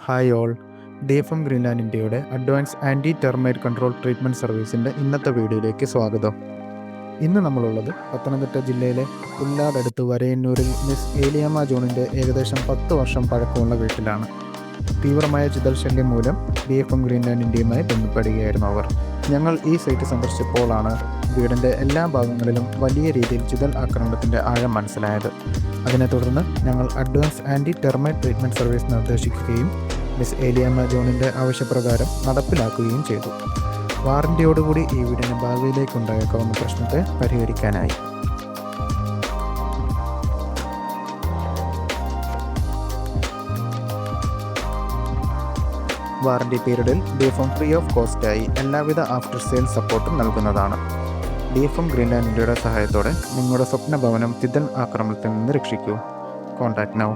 Hi all. DFM Greenland ഇന്ത്യയുടെ advance anti termite control treatment സർവീസിൻ്റെ ഇന്നത്തെ വീഡിയോയിലേക്ക് സ്വാഗതം. ഇന്ന് നമ്മളുള്ളത് പത്തനംതിട്ട ജില്ലയിലെ പുല്ലാടടുത്ത് വരയന്നൂരിൽ മിസ് ഏലിയാമ്മ ജോണിൻ്റെ ഏകദേശം 10 വർഷം പഴക്കമുള്ള വീട്ടിലാണ്. തീവ്രമായ ചിതൽ ശല്യം മൂലം DFM ഗ്രീൻലാൻഡ് ഇന്ത്യയുമായി ബന്ധപ്പെടുകയായിരുന്നു അവർ. ഞങ്ങൾ ഈ സൈറ്റ് സന്ദർശിച്ചപ്പോഴാണ് വീടിൻ്റെ എല്ലാ ഭാഗങ്ങളിലും വലിയ രീതിയിൽ ചിതൽ ആക്രമണത്തിൻ്റെ ആഴം മനസ്സിലായത്. അതിനെ തുടർന്ന് ഞങ്ങൾ advance anti termite treatment service നിർദ്ദേശിക്കുകയും മിസ് ഏലിയാമ്മ ജോണിൻ്റെ ആവശ്യപ്രകാരം നടപ്പിലാക്കുകയും ചെയ്തു. വാറൻറ്റിയോടുകൂടി ഈ വീടിന് ഭാവിയിലേക്കുണ്ടായേക്കാവുന്ന പ്രശ്നത്തെ പരിഹരിക്കാനായി. വാറൻറ്റി പീരീഡിൽ DFM ഫ്രീ ഓഫ് കോസ്റ്റായി എല്ലാവിധ ആഫ്റ്റർ സെയിൽ സപ്പോർട്ടും നൽകുന്നതാണ്. DFM ഗ്രീൻലാൻഡ് ഇന്ത്യയുടെ സഹായത്തോടെ നിങ്ങളുടെ സ്വപ്ന ഭവനം ചിതൽ ആക്രമണത്തിൽ നിന്ന് രക്ഷിക്കൂ. Contact now.